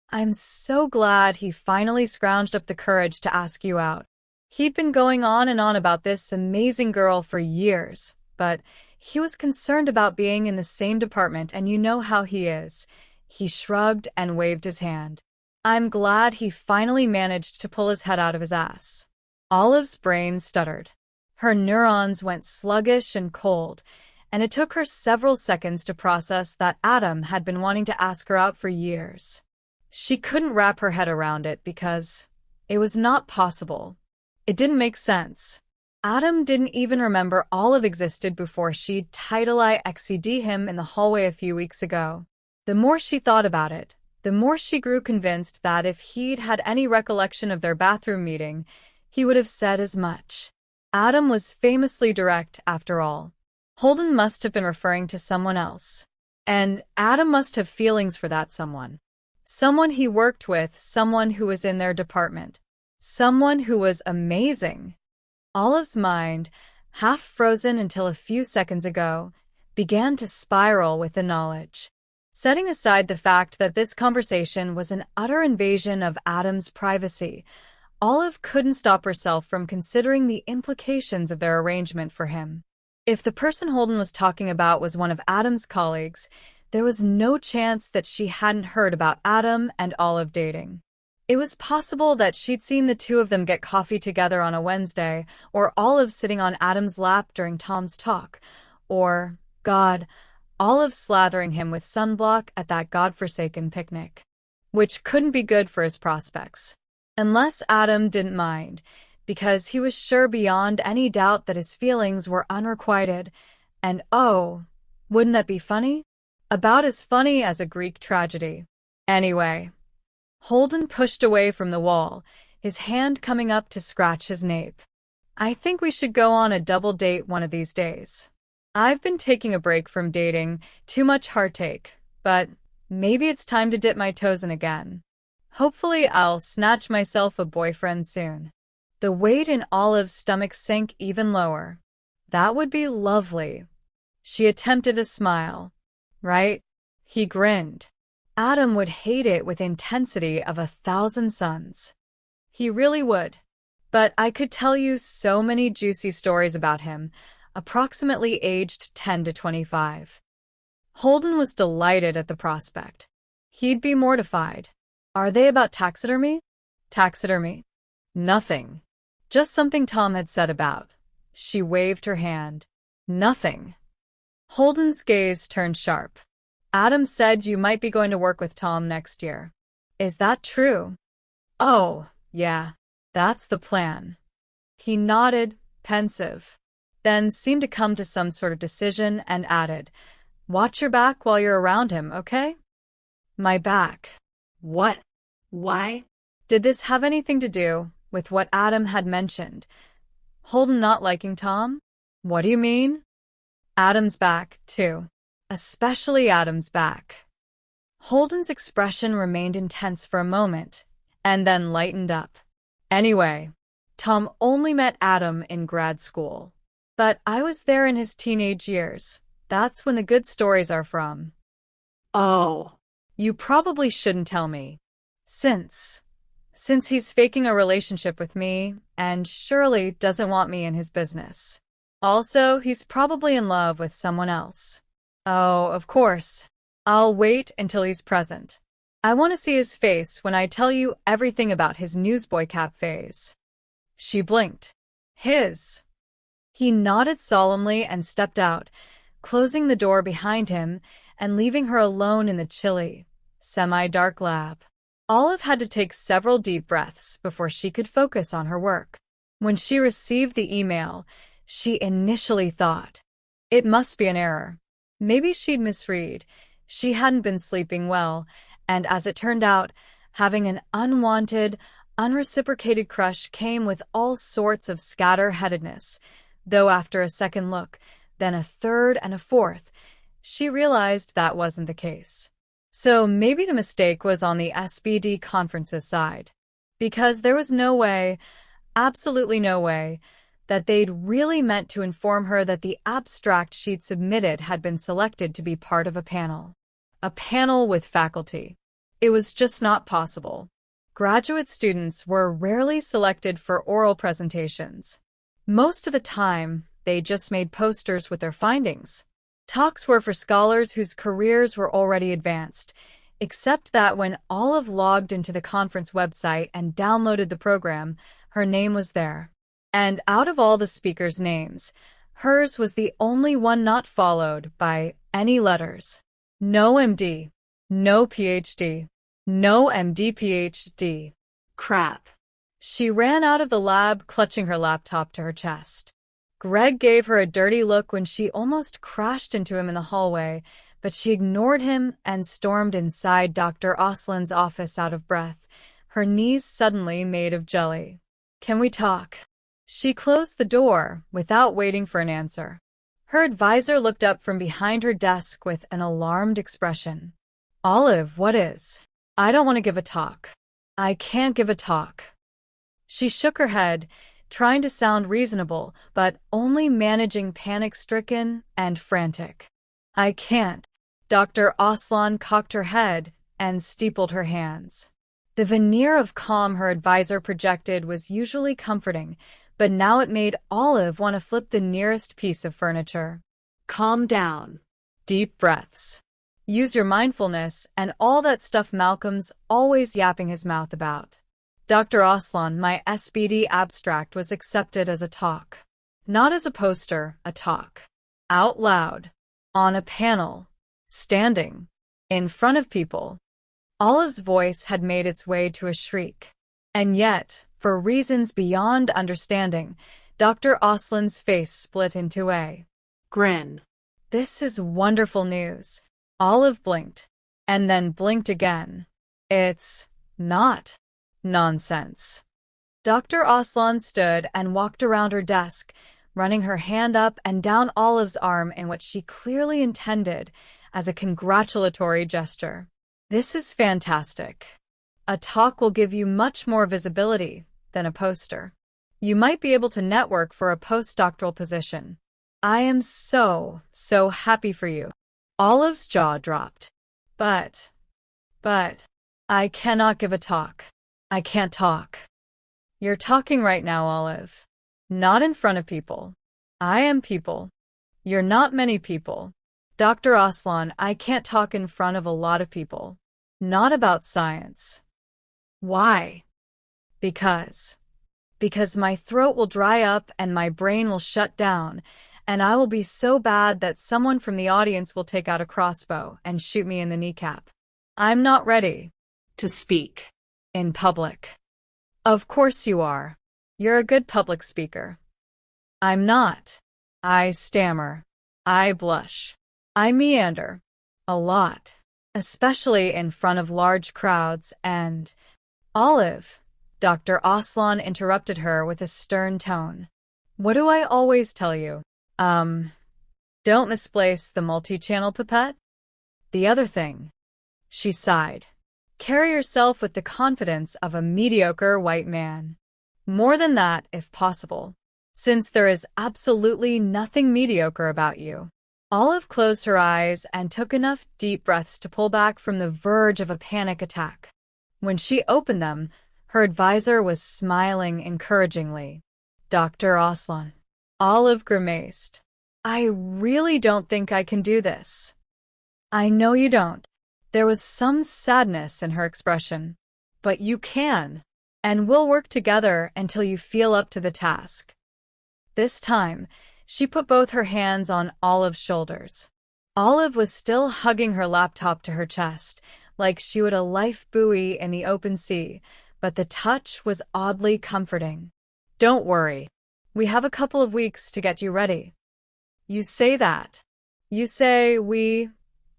Speaker 1: I'm so glad he finally scrounged up the courage to ask you out. He'd been going on and on about this amazing girl for years, but he was concerned about being in the same department, and you know how he is. He shrugged and waved his hand. I'm glad he finally managed to pull his head out of his ass. Olive's brain stuttered. Her neurons went sluggish and cold, and it took her several seconds to process that Adam had been wanting to ask her out for years. She couldn't wrap her head around it because it was not possible. It didn't make sense. Adam didn't even remember Olive existed before she'd title-I-XCD him in the hallway a few weeks ago. The more she thought about it, the more she grew convinced that if he'd had any recollection of their bathroom meeting, he would have said as much. Adam was famously direct, after all. Holden must have been referring to someone else. And Adam must have feelings for that someone. Someone he worked with, someone who was in their department. Someone who was amazing. Olive's mind, half frozen until a few seconds ago, began to spiral with the knowledge. Setting aside the fact that this conversation was an utter invasion of Adam's privacy, Olive couldn't stop herself from considering the implications of their arrangement for him. If the person Holden was talking about was one of Adam's colleagues, there was no chance that she hadn't heard about Adam and Olive dating. It was possible that she'd seen the two of them get coffee together on a Wednesday, or Olive sitting on Adam's lap during Tom's talk, or, God, Olive slathering him with sunblock at that godforsaken picnic. Which couldn't be good for his prospects. Unless Adam didn't mind, because he was sure beyond any doubt that his feelings were unrequited, and oh, wouldn't that be funny? About as funny as a Greek tragedy. Anyway, Holden pushed away from the wall, his hand coming up to scratch his nape. I think we should go on a double date one of these days. I've been taking a break from dating, too much heartache, but maybe it's time to dip my toes in again. Hopefully I'll snatch myself a boyfriend soon. The weight in Olive's stomach sank even lower. That would be lovely. She attempted a smile. Right? He grinned. Adam would hate it with intensity of 1,000 suns. He really would. But I could tell you so many juicy stories about him, approximately aged 10 to 25. Holden was delighted at the prospect. He'd be mortified. Are they about taxidermy? Taxidermy? Nothing. Just something Tom had said about. She waved her hand. Nothing. Holden's gaze turned sharp. Adam said you might be going to work with Tom next year. Is that true? Oh, yeah, that's the plan. He nodded, pensive, then seemed to come to some sort of decision and added, watch your back while you're around him, okay? My back.
Speaker 2: What? Why?
Speaker 1: Did this have anything to do with what Adam had mentioned? Holden not liking Tom? What do you mean? Adam's back, too. Especially Adam's back. Holden's expression remained intense for a moment, and then lightened up. Anyway, Tom only met Adam in grad school. But I was there in his teenage years. That's when the good stories are from.
Speaker 2: Oh.
Speaker 1: You probably shouldn't tell me. Since he's faking a relationship with me, and surely doesn't want me in his business. Also, he's probably in love with someone else. Oh, of course. I'll wait until he's present. I want to see his face when I tell you everything about his newsboy cap phase. She blinked. His. He nodded solemnly and stepped out, closing the door behind him and leaving her alone in the chilly, semi-dark lab. Olive had to take several deep breaths before she could focus on her work. When she received the email, she initially thought, it must be an error. Maybe she'd misread. She hadn't been sleeping well, and as it turned out, having an unwanted, unreciprocated crush came with all sorts of scatter-headedness, though after a second look, then a third and a fourth, she realized that wasn't the case. So maybe the mistake was on the SBD conference's side. Because there was no way, absolutely no way, that they'd really meant to inform her that the abstract she'd submitted had been selected to be part of a panel. A panel with faculty. It was just not possible. Graduate students were rarely selected for oral presentations. Most of the time, they just made posters with their findings. Talks were for scholars whose careers were already advanced, except that when Olive logged into the conference website and downloaded the program, her name was there. And out of all the speakers' names, hers was the only one not followed by any letters. No MD, no PhD, no MD PhD.
Speaker 2: Crap.
Speaker 1: She ran out of the lab, clutching her laptop to her chest. Greg gave her a dirty look when she almost crashed into him in the hallway, but she ignored him and stormed inside Dr. Oslin's office out of breath, her knees suddenly made of jelly. "Can we talk?" She closed the door without waiting for an answer. Her advisor looked up from behind her desk with an alarmed expression. "Olive, what is?" "I don't want to give a talk. I can't give a talk." She shook her head, trying to sound reasonable, but only managing panic-stricken and frantic. "I can't." Dr. Aslan cocked her head and steepled her hands. The veneer of calm her advisor projected was usually comforting, but now it made Olive want to flip the nearest piece of furniture.
Speaker 2: Calm down.
Speaker 1: Deep breaths. Use your mindfulness and all that stuff Malcolm's always yapping his mouth about. Dr. Aslan, my SBD abstract was accepted as a talk. Not as a poster, a talk. Out loud. On a panel. Standing. In front of people. Olive's voice had made its way to a shriek. And yet, for reasons beyond understanding, Dr. Aslan's face split into a
Speaker 2: grin.
Speaker 1: "This is wonderful news." Olive blinked, and then blinked again. "It's not nonsense." Dr. Aslan stood and walked around her desk, running her hand up and down Olive's arm in what she clearly intended as a congratulatory gesture. "This is fantastic. A talk will give you much more visibility than a poster. You might be able to network for a postdoctoral position. I am so happy for you." Olive's jaw dropped. But, I cannot give a talk. I can't talk." "You're talking right now, Olive. Not in front of people. I am people. You're not many people. Dr. Aslan, I can't talk in front of a lot of people. Not about science."
Speaker 2: "Why?"
Speaker 1: Because my throat will dry up and my brain will shut down, and I will be so bad that someone from the audience will take out a crossbow and shoot me in the kneecap. I'm not ready
Speaker 2: to speak
Speaker 1: in public." "Of course you are. You're a good public speaker." "I'm not. I stammer. I blush. I meander. A lot. Especially in front of large crowds and—" "Olive," Dr. Aslan interrupted her with a stern tone. "What do I always tell you? Don't misplace the multi-channel pipette. The other thing." She sighed. "Carry yourself with the confidence of a mediocre white man. More than that, if possible, since there is absolutely nothing mediocre about you." Olive closed her eyes and took enough deep breaths to pull back from the verge of a panic attack. When she opened them, her advisor was smiling encouragingly. "Dr. Aslan." Olive grimaced. "I really don't think I can do this." "I know you don't." There was some sadness in her expression. "But you can, and we'll work together until you feel up to the task." This time, she put both her hands on Olive's shoulders. Olive was still hugging her laptop to her chest, like she would a life buoy in the open sea, but the touch was oddly comforting. "Don't worry. We have a couple of weeks to get you ready." "You say that. You say we,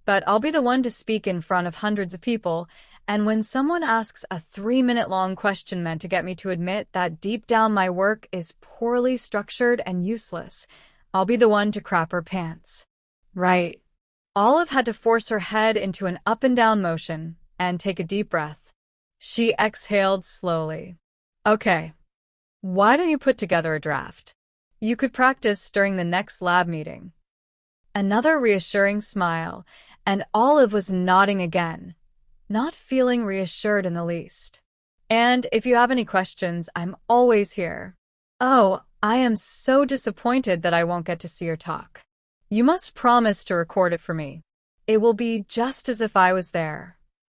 Speaker 1: but I'll be the one to speak in front of hundreds of people, and when someone asks a 3-minute-long question meant to get me to admit that deep down my work is poorly structured and useless, I'll be the one to crap her pants." "Right. Olive had to force her head into an up and down motion and take a deep breath. She exhaled slowly. Okay, why don't you put together a draft? You could practice during the next lab meeting. Another reassuring smile, and Olive was nodding again, not feeling reassured in the least. And if you have any questions, I'm always here. Oh, I am so disappointed that I won't get to see your talk. You must promise to record it for me. It will be just as if I was there.